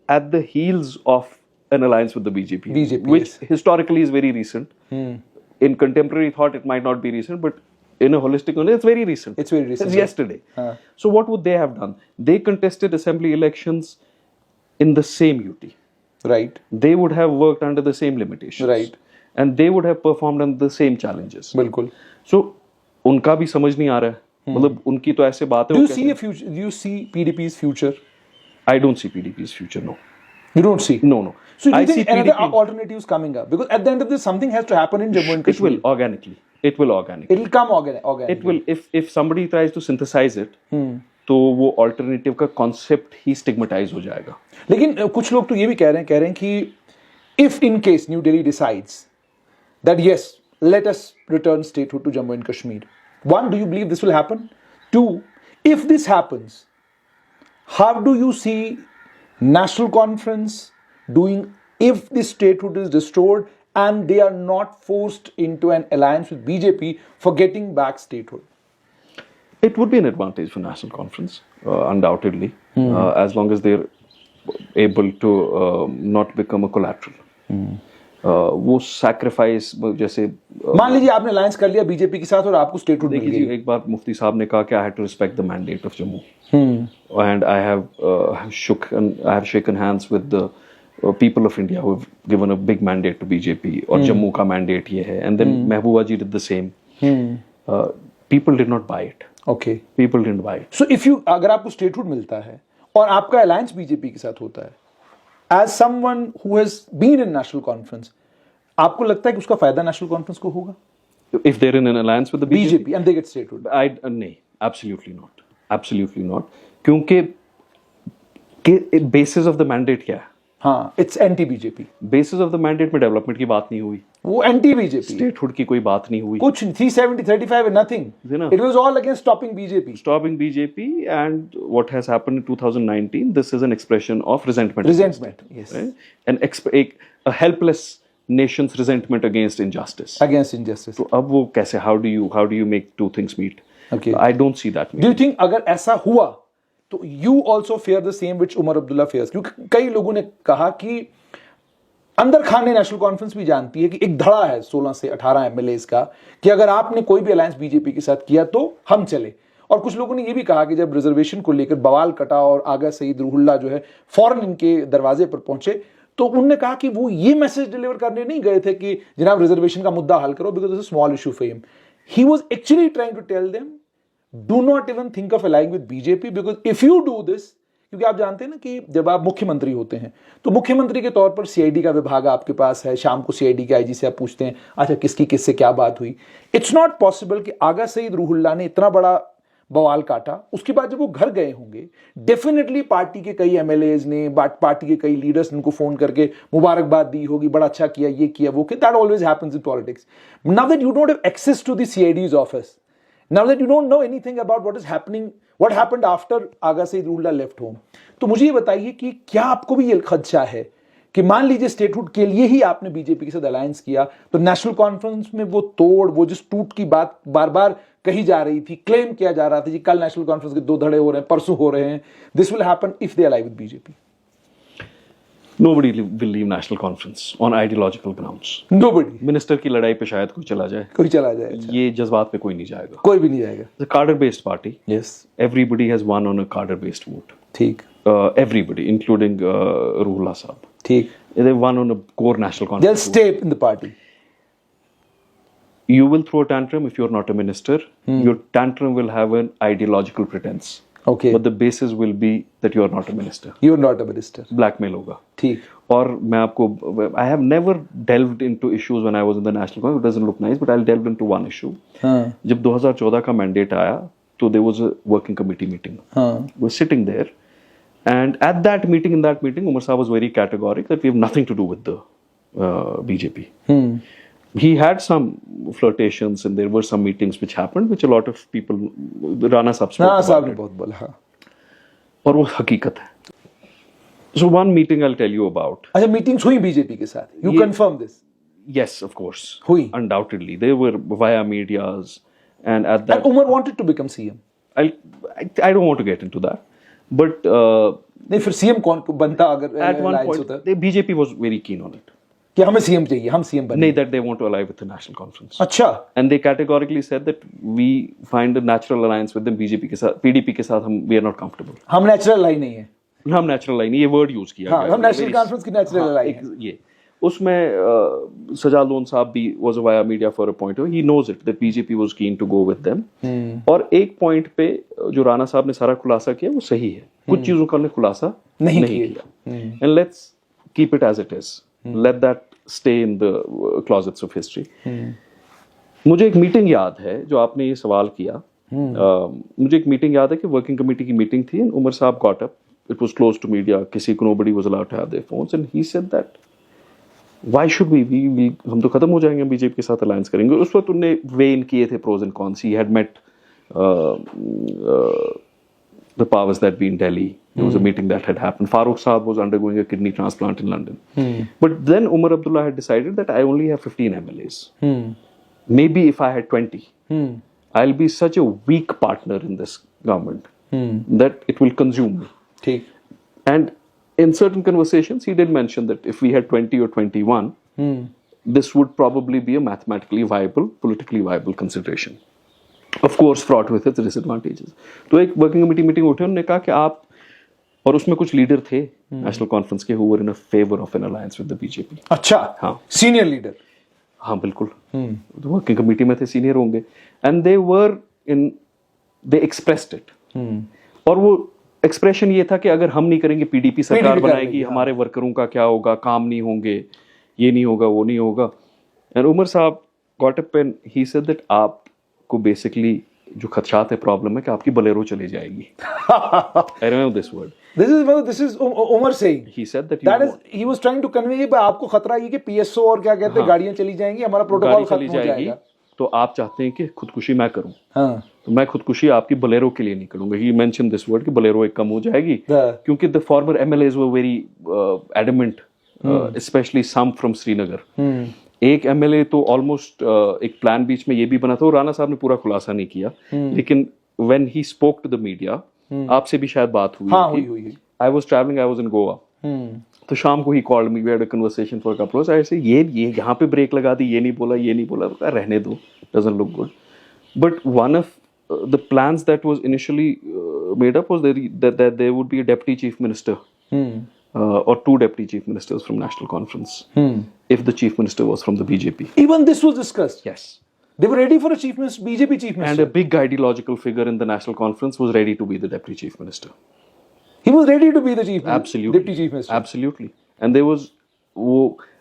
at the heels of an alliance with the BJP, which yes. historically is very recent. In contemporary thought, it might not be recent, but in a holistic way, it's very recent. It's very recent. It's yesterday. So what would they have done? They contested assembly elections in the same UT. Right. They would have worked under the same limitations. Right. And they would have performed under the same challenges. बिल्कुल. So उनका भी समझ नहीं आ रहा है. मतलब उनकी तो ऐसे बातें. Do you see a future? Do you see PDP's future? I don't see PDP's future. No. You don't see. No. So do I you think see another PDP. alternatives coming up? Because at the end of this, something has to happen in Jammu and It Kashmir. will organically. It will organically. It'll come organically. It will. If somebody tries to synthesize it, तो वो alternative का concept ही stigmatize हो जाएगा. लेकिन कुछ लोग तो ये भी कह रहे हैं कि if in case New Delhi decides that yes, let us return statehood to Jammu and Kashmir. One, do you believe this will happen? Two, if this happens, how do you see national conference doing if this statehood is restored and they are not forced into an alliance with BJP for getting back statehood? It would be an advantage for national conference, undoubtedly, as long as they're able to not become a collateral. वो sacrifice जैसे मान लीजिए आपने alliance कर लिया BJP के साथ और आपको statehood मिल देखिए गई. एक बार मुफ्ती साहब ने कहा कि I had to respect the mandate of Jammu, and I have shaken hands with the people of India who have given a big mandate to BJP, और Jammu का mandate ये है, and then Mehbooba ji did the same. People did not buy it. Okay. People didn't buy it. So if you, अगर आपको statehood मिलता है और आपका alliance बीजेपी के साथ होता है, as someone who has been in national conference, आपको लगता है कि उसका फायदा national conference को होगा? If they're in an alliance with the BJP and they get statehood. नहीं, absolutely not. Absolutely not. क्योंकि basis of the mandate क्या है? हाँ, it's anti BJP. Basis of the mandate में डेवलपमेंट की बात नहीं हुई. वो anti BJP. स्टेटहुड की कोई बात नहीं हुई. कुछ 370, 35 and nothing. It was all against stopping BJP. Stopping BJP, and what has happened in 2019, this is an expression of resentment. Resentment, yes. Right? A helpless nation's resentment against injustice. Against injustice. तो अब वो कैसे? How do you make two things meet? Okay. I don't see that. Do you think अगर ऐसा हुआ तो you also fear the same which Umar Abdullah fears? क्योंकि कई लोगों ने कहा कि अंदर खान ने नेशनल कॉन्फ्रेंस भी जानती है कि एक धड़ा है 16 से 18 एमएलएस का कि अगर आपने कोई भी अलायंस बीजेपी के साथ किया तो हम चले. और कुछ लोगों ने ये भी कहा कि जब रिजर्वेशन को लेकर बवाल कटा और आगा सईद रूहुल्ला जो है फौरन इनके दरवाजे पर पहुंचे, तो उन्होंने कहा कि वो ये मैसेज डिलीवर करने नहीं गए थे कि जनाब रिजर्वेशन का मुद्दा हल करो, because it's a small issue for him. He was actually trying to tell them, do not even think of allying with BJP, because if you do this, क्योंकि आप जानते हैं ना कि जब आप मुख्यमंत्री होते हैं तो मुख्यमंत्री के तौर पर सीआईडी का विभाग आपके पास है, शाम को सीआईडी के आईजी से आप पूछते हैं अच्छा किसकी किससे क्या बात हुई। इट्स नॉट पॉसिबल कि आगा सईद रूहुल्लाह ने इतना बड़ा बवाल काटा, उसके बाद जब वो घर गए होंगे डेफिनेटली पार्टी के कई एमएलएज ने, पार्टी के कई लीडर्स ने उनको फोन करके मुबारकबाद दी होगी, बड़ा अच्छा किया, ये किया, वो किया। That always happens in politics. Now that you don't have access to the CID's office, now that you don't know anything about what is happening, what happened after Agha Saeed Ruhollah left home, तो मुझे ये बताइए कि क्या आपको भी ये खदशा है कि मान लीजिए स्टेटहुड के लिए ही आपने बीजेपी के साथ अलायंस किया तो नेशनल कॉन्फ्रेंस में वो तोड़, वो जिस टूट की बात बार बार कही जा रही थी, क्लेम किया जा रहा था जी कल नेशनल कॉन्फ्रेंस के 2 धड़े हो रहे हैं, परसों हो रहे हैं, this will happen if they alive with BJP. Nobody will leave national conference on ideological grounds. Nobody. Minister की लड़ाई पे शायद कोई चला जाए, अच्छा। ये जज्बात पे कोई नहीं जाएगा, कोई भी नहीं जाएगा। It's a cadre based party. Yes. Everybody has won on a cadre based vote. ठीक। Everybody, including Ruhollah Saab. ठीक। They won on a core national conference. They'll stay in the party. You will throw a tantrum if you're not a minister. Your tantrum will have an ideological pretense. Okay. But the basis will be that you are not a minister. You're not a minister. Blackmail होगा। ठीक। और मैं आपको, I have never delved into issues when I was in the National Congress. It doesn't look nice, but I'll delve into one issue. हाँ। जब 2014 का mandate आया, तो there was a working committee meeting. हाँ। We were sitting there, and at that meeting, Umar Saab was very categoric that we have nothing to do with the BJP. He had some flirtations, and there were some meetings which happened, which a lot of people, Rana Saab spoke हाँ, साहब about ने it. बहुत बोला। हाँ। और वो हकीकत है। So one meeting I'll tell you about. अच्छा, मीटिंग्स हुई बीजेपी के साथ, you confirm this? Yes, of course. हुई? Undoubtedly. They were via medias, and at that... And Umar wanted to become CM. I don't want to get into that. But नहीं, फिर CM कौन बनता अगर at one alliance point, होता? the BJP was very keen on it. कि हमें CM चाहिए, हम CM बने। नहीं, that they want to ally with the national conference. अच्छा। And they categorically said that we find a natural alliance with them. BJP के साथ, PDP के साथ हम, we are not comfortable. हम नेचुरल लाई नहीं है। हम नेचुरल लाइन, ये वर्ड यूज किया हाँ, गया। हम नेशनल कॉन्फ्रेंस की नेचुरल लाई है। ये उसमें सजाद लोन साहब भी was via media for a point. He knows it that BJP was keen to go with them. और एक पॉइंट पे जो राणा साहब ने सारा खुलासा किया वो सही है, कुछ चीजों का उन्होंने खुलासा नहीं किया। And let's keep it as it is. Let that stay in the closets of history. मुझे एक मीटिंग याद है जो आपने ये सवाल किया। मुझे एक मीटिंग याद है कि वर्किंग कमेटी की मीटिंग थी, and उमर साहब got up. It was closed to media. किसी को nobody was allowed to have their phones, and he said that why should we हम तो खत्म हो जाएंगे, बीजेपी के साथ अलायंस करेंगे। उस वक्त उन्होंने वेन किए थे pros and cons. He had met the powers that be in Delhi. There was a meeting that had happened. Farooq Saab was undergoing a kidney transplant in London. But then Umar Abdullah had decided that I only have 15 MLAs. Maybe if I had 20, I'll be such a weak partner in this government that it will consume me. ठीक। And in certain conversations, he did mention that if we had 20 or 21, this would probably be a mathematically viable, politically viable consideration. Of course, fraught with its disadvantages. तो एक working committee meeting उठे, उन्होंने कहा कि आप, और उसमें कुछ लीडर थे नेशनल कॉन्फ्रेंस के who were in a favor of an alliance with the BJP. अच्छा। हाँ। Senior leader. हाँ बिल्कुल। वर्किंग कमेटी में थे, सीनियर होंगे, and they expressed it. और वो एक्सप्रेशन ये था कि अगर हम नहीं करेंगे पीडीपी सरकार बनाएगी, हमारे वर्करों का क्या होगा, काम नहीं होंगे, ये नहीं होगा, वो नहीं होगा। एंड उमर साहब got up and he said that आपको बेसिकली जो खदशात है, प्रॉब्लम है कि आपकी बलेरो चली जाएगी। I remember this word. This is Umar saying. He said that he was trying to convey कि आपको खतरा ये कि PSO और क्या कहते हैं, गाड़ियां चली जाएंगी, हमारा प्रोटोकॉल खत्म हो जाएगा। तो आप चाहते हैं कि खुदकुशी मैं करूं। हाँ। तो मैं खुदकुशी आपकी बलेरो के लिए नहीं करूंगा। ही मेंशन दिस वर्ड कि बलेरो एक कम हो जाएगी, क्योंकि the former MLAs were very adamant, specially some from Srinagar. एक एमएलए तो ऑलमोस्ट एक प्लान बीच में ये भी बना था, और राणा साहब ने पूरा खुलासा नहीं किया, लेकिन when he spoke to the media, आपसे भी शायद बात हुई। हाँ, हुई। I was travelling, I was in Goa, तो शाम को he called me, we had a conversation for a couple of hours. ऐसे ये यहाँ पे ब्रेक लगा दी, ये नहीं बोला, तो रहने दो, doesn't look good. But one of the plans that was initially made up was that there would be a deputy chief minister or 2 deputy chief ministers from national conference if the chief minister was from the BJP. Even this was discussed. Yes. They were ready for a chief minister, BJP chief minister. And a big ideological figure in the national conference was ready to be the deputy chief minister. He was ready to be the Absolutely. deputy chief minister. Absolutely. And there was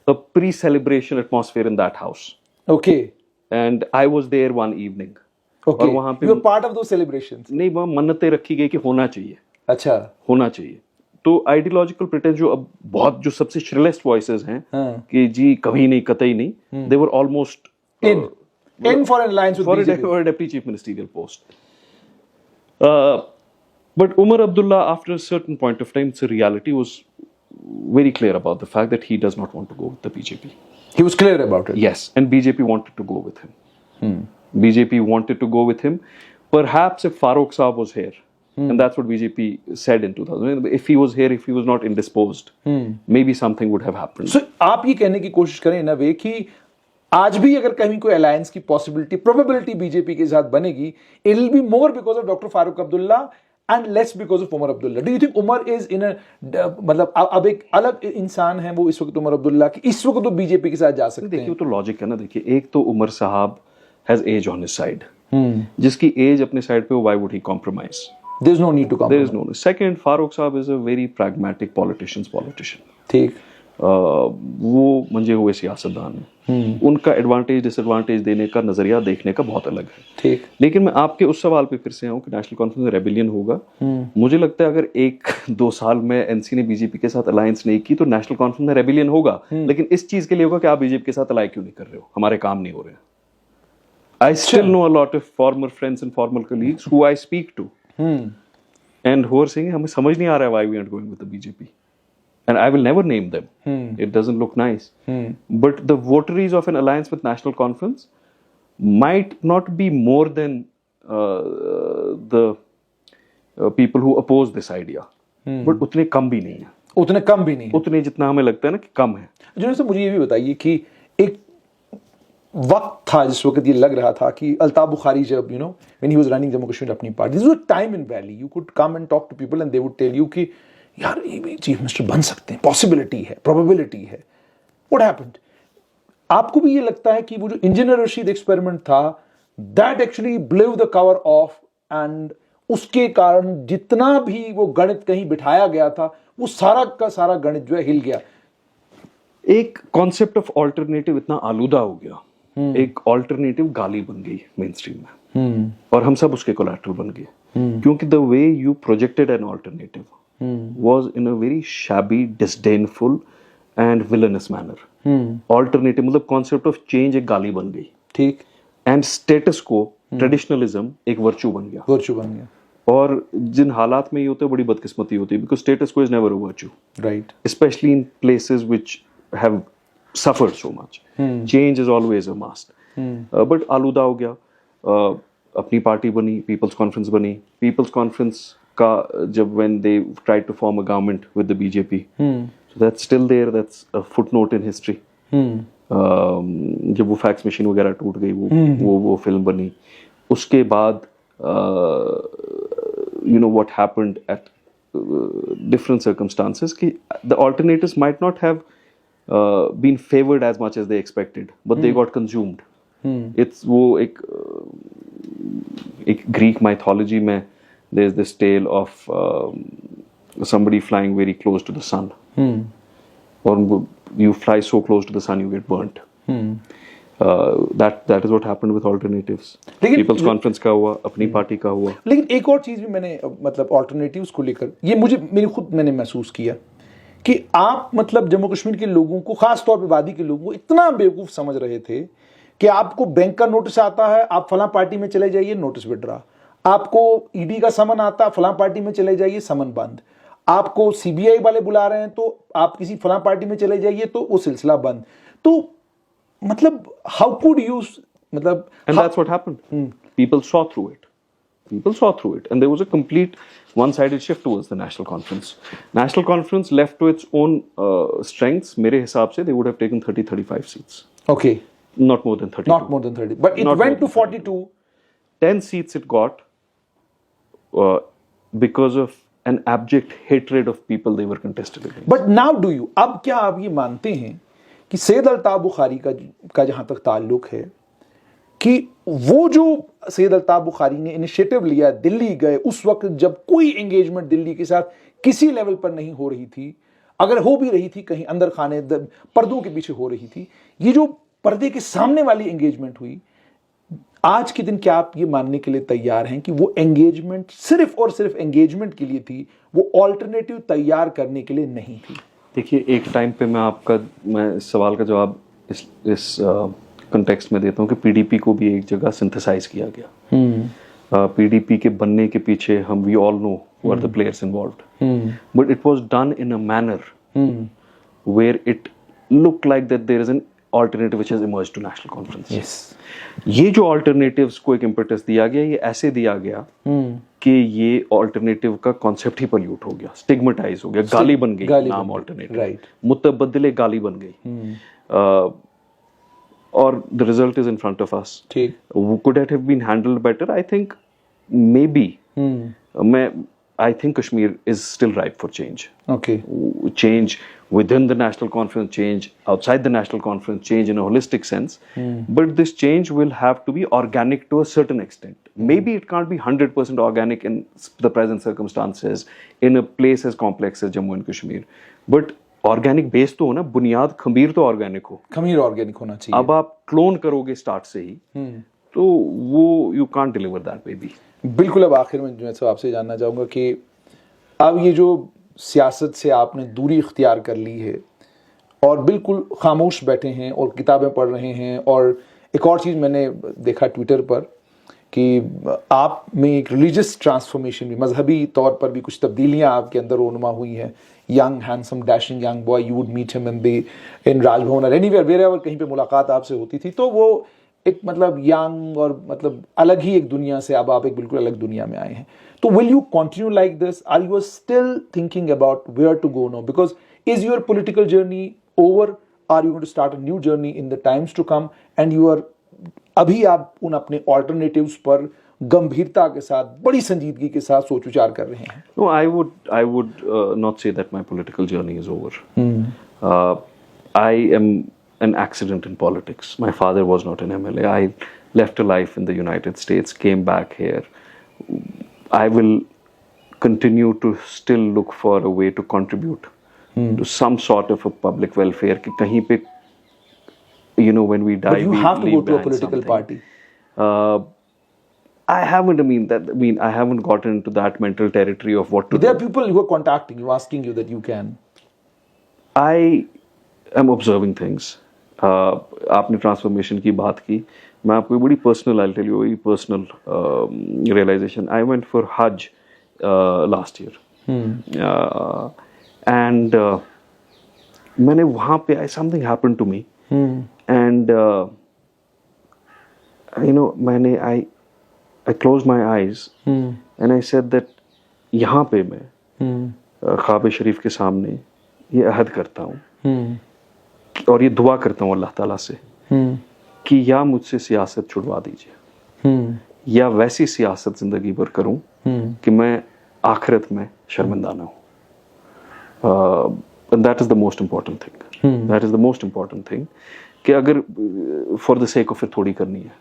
a pre-celebration atmosphere in that house. Okay. And I was there one evening. Okay. और वहाँ पे You were part of those celebrations. नहीं, वहाँ मन्नतें रखी गई कि होना चाहिए, अच्छा, होना चाहिए. तो आइडियोलॉजिकल प्रिटेंस जो अब बहुत जो सबसे श्रिलेस्ट वॉइसेस हैं कि जी कभी नहीं कतई नहीं, they were almost in for an alliance with for BJP. a deputy chief ministerial post. But Umar Abdullah, after a certain point of time, it's a reality, was very clear about the fact that he does not want to go with the BJP. He was clear about it. Yes, and BJP wanted to go with him. BJP wanted to go with him. Perhaps if Farooq Saab was here, and that's what BJP said in 2000, if he was here, if he was not indisposed, maybe something would have happened. So, आप ये कहने की कोशिश करें इन अ वे कि आज भी अगर कहीं कोई अलायंस की पॉसिबिलिटी प्रोबेबिलिटी बीजेपी के साथ बनेगी, it will be more because of doctor Farooq Abdullah and less because of Omar Abdullah. Do you think Omar is in मतलब अब एक अलग इंसान है वो इस वक्त उमर अब्दुल्ला कि इस वक्त तो बीजेपी के साथ जा सकते हैं? देखिए, वो तो लॉजिक है ना. देखिए, एक तो उमर साहब has edge on his side. जिसकी एज अपने साइड पे हो, why would he compromise? There is no need to compromise. There is no. Second, Farooq साहब is a very pragmatic politician. ठीक. वो मंजे हुए सियासतदान हैं. उनका एडवांटेज डिसएडवांटेज देने का नजरिया देखने का बहुत अलग है. ठीक. लेकिन मैं आपके उस सवाल पे फिर से आऊं कि नेशनल कॉन्फ्रेंस में रेबिलियन होगा. मुझे लगता है अगर 1-2 साल में एनसी ने बीजेपी के साथ अलायंस नहीं की तो नेशनल कॉन्फ्रेंस में रेबिलियन होगा. लेकिन इस चीज के लिए होगा कि आप बीजेपी के साथ अलाय क्यों नहीं कर रहे हो, हमारे काम नहीं हो रहे हैं. I still know a lot of former friends and former colleagues who I speak to, and who are saying, हमें समझ नहीं आ रहा है why we aren't going with the BJP. And I will never name them. It doesn't look nice. But the votaries of an alliance with National Conference might not be more than the people who oppose this idea. But उतने कम भी नहीं है. उतने कम भी नहीं. उतने जितना हमें लगता है ना कि कम है. जुनेद साहब, मुझे ये भी बताइए कि एक वक्त था जिस वक्त ये लग रहा था कि अल्ताफ बुखारी जब when he was running Jammu Kashmir Apni party, this was a time in valley. You could come and talk to people and they would tell you कि यार ये भी चीफ मिनिस्टर बन सकते हैं, पॉसिबिलिटी है, प्रोबेबिलिटी है. What happened? आपको भी ये लगता है कि वो जो इंजीनियर रशीद एक्सपेरिमेंट था, that actually blew the cover off, and उसके कारण जितना भी वो गणित कहीं बिठाया गया था वो सारा का सारा गणित जो है हिल गया. एक कॉन्सेप्ट ऑफ ऑल्टरनेटिव इतना आलूदा हो गया, एक ऑल्टरनेटिव गाली बन गई मेन स्ट्रीम में, और हम सब उसके कोलैटरल बन गए. क्योंकि the way you projected an alternative was in a very shabby, disdainful and villainous manner. Alternative मतलब concept of change एक गाली बन गई. ठीक. And status quo, traditionalism एक virtue बन गया. virtue बन गया. और जिन हालात में ये होता है बड़ी बदकिस्मती होती है, because status quo is never a virtue. Right. Especially in places which have suffered so much. Change is always a must. But आलूदा हो गया. अपनी पार्टी बनी, पीपल्स कॉन्फ्रेंस बनी. पीपल्स कॉन्फ्रेंस का जब when they tried to form a government with the BJP, so that's still there, that's a footnote in history. जब वो fax machine वगैरह टूट गई, वो फिल्म बनी. उसके बाद what happened at different circumstances कि the alternatives might not have been favored as much as they expected, but they got consumed. It's वो एक Greek mythology में there's this tale of somebody flying very close to the sun. Or you fly so close to the sun you get burnt. That is what happened with alternatives. People's Conference का हुआ, अपनी party का हुआ. लेकिन एक और चीज भी मैंने मतलब alternatives को लेकर ये मैंने महसूस किया कि आप मतलब जम्मू कश्मीर के लोगों को, खास तौर पे वादी के लोगों को इतना बेवकूफ समझ रहे थे कि आपको बैंक का नोटिस आता है, आप फलां पार्टी में चले जाइए, नोटिस विड्रा. आपको ईडी का समन आता है, फलां पार्टी में चले जाइए, समन बंद. आपको सीबीआई वाले बुला रहे हैं तो आप किसी फलां पार्टी में चले जाइए तो वो सिलसिला बंद. तो मतलब हाउ कुड यू मतलब and that's what happened. People saw through it. And there was a complete one-sided shift towards the National Conference. National Conference left to its own strengths, मेरे हिसाब से they would have taken 30-35 seats. Okay. Not more than 30. Not more than 30. But it went to 42. 10 seats it got because of an abject hatred of people they were contested against. But now do you? अब क्या आप ये मानते हैं कि सैयद अल्ताफ बुखारी का जहां तक ताल्लुक है, कि वो जो सैयद अल्ताफ बुखारी ने इनिशिएटिव लिया, दिल्ली गए उस वक्त जब कोई एंगेजमेंट दिल्ली के साथ किसी लेवल पर नहीं हो रही थी, अगर हो भी रही थी कहीं अंदर खाने पर्दों के पीछे हो रही थी, ये जो पर्दे के सामने वाली एंगेजमेंट हुई, आज के दिन क्या आप ये मानने के लिए तैयार हैं कि वो एंगेजमेंट सिर्फ और सिर्फ एंगेजमेंट के लिए थी, वो ऑल्टरनेटिव तैयार करने के लिए नहीं थी? देखिए, एक टाइम पे मैं इस सवाल का जवाब इस कंटेक्स्ट में देता हूँ कि पीडीपी को भी एक जगह सिंथेसाइज किया गया। पीडीपी के बनने के पीछे हम we all know who are the players involved, but it was done in a manner where it look like that there is an alternative which has emerged to national conference. Yes. ये जो alternatives को एक impetus दिया गया, ये ऐसे दिया गया कि ये alternative का concept ही pollute हो गया, stigmatize हो गया, गाली बन गई नाम alternative, right. मुतबद्दिले गाली बन गई, और the result is in front of us. ठीक. Could that have been handled better? I think maybe. I think Kashmir is still ripe for change. Okay. Change within the national conference, change outside the national conference, change in a holistic sense. But this change will have to be organic to a certain extent. Maybe it can't be 100% organic in the present circumstances in a place as complex as Jammu and Kashmir. But organic base तो हो ना, बुनियाद खमीर तो organic हो. खमीर organic होना चाहिए. अब आप clone करोगे start से ही, तो वो you can't deliver that baby. बिल्कुल. अब आखिर में मैं आपसे जानना चाहूँगा कि अब ये जो सियासत से आपने दूरी इख्तियार कर ली है और बिल्कुल खामोश बैठे हैं और किताबें पढ़ रहे हैं, और एक और चीज़ मैंने देखा ट्विटर पर कि आप में एक रिलीजियस ट्रांसफॉर्मेशन भी, मजहबी तौर पर भी कुछ तब्दीलियाँ आपके अंदर रोनुमा हुई हैं. Young handsome dashing young boy, you would meet him in Raj Bhavan और एनीवेयर वेयरएवर कहीं पे मुलाकात आपसे होती थी, तो वो एक मतलब यंग और मतलब अलग ही एक दुनिया से अब आप एक बिल्कुल अलग दुनिया में आए हैं. तो will you continue like this? Are you still thinking about where to go now? Because is your political journey over? Are you going to start a new journey in the times to come? And you are अभी आप उन अपने alternatives पर गंभीरता के साथ, बड़ी संजीदगी के साथ सोच विचार कर रहे हैं? No, I would not say that my political journey is over. I am an accident in politics. My father was not an MLA. I left a life in the United States, came back here. I will continue to still look for a way to contribute to some sort of a public welfare. कि कहीं पे, you know, when we die, but you have to go to a political party. I haven't. I haven't gotten into that mental territory of what to do. There are people who are contacting you, asking you that you can. I am observing things. आपने transformation की बात की, मैं आपको बड़ी personal, I'll tell you a personal realization. I went for Hajj last year, and मैंने वहाँ पे something happened to me, and you know, I closed my eyes and I said that यहाँ पे मैं ख्वाब शरीफ के सामने ये अहद करता हूँ और ये दुआ करता हूँ अल्लाह ताला से कि या मुझसे सियासत छुड़वा दीजिए या वैसी सियासत जिंदगी भर करूं कि मैं आखिरत में शर्मिंदा ना हूं. That is the most important thing. That is the most important thing कि अगर for the sake of it थोड़ी करनी है.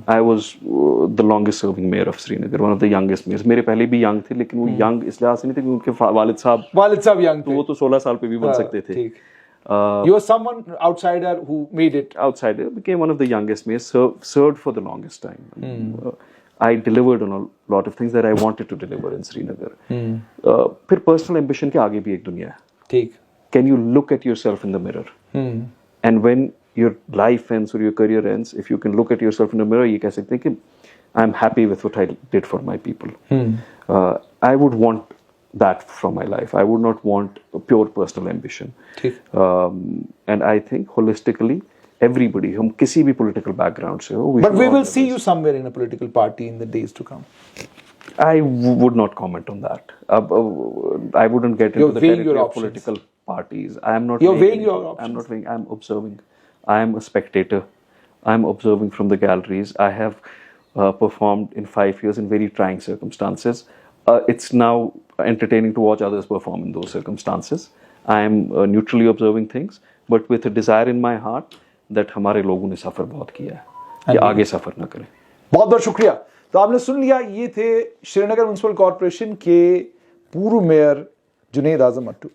I was the longest serving mayor of Srinagar, one of the youngest mayors. मेरे पहले भी यंग थे, लेकिन वो यंग इस लिहाज से नहीं थे कि उनके वालिद साहब यंग थे, वो तो 16 साल पे भी बन सकते थे. You were someone outsider who made it. Outsider, became one of the youngest mayors, served for the longest time. I delivered on a lot of things that I wanted to deliver in Srinagar. फिर personal ambition के आगे भी एक दुनिया है. ठीक. Can you look at yourself in the mirror? And when your life ends or your career ends, if you can look at yourself in the mirror, ये कह सकते हैं कि I'm happy with what I did for my people. I would want that from my life. I would not want a pure personal ambition. And I think holistically, everybody, हम किसी भी political background से हो, but we will see you somewhere in a political party in the days to come. I would not comment on that. I wouldn't get into the territory of political parties. I am not. You're weighing your options. I'm not weighing. I'm observing. I am a spectator. I'm observing from the galleries. I have performed in 5 years in very trying circumstances. It's now entertaining to watch others perform in those circumstances. I am neutrally observing things, but with a desire in my heart that हमारे लोगों ने सफ़र बहुत किया है. कि आगे सफर ना करें। बहुत बहुत शुक्रिया। तो आपने सुन लिया, ये थे श्रीनगर म्युनिसिपल कॉर्पोरेशन के पूर्व मेयर जुनैद आजम अट्टू।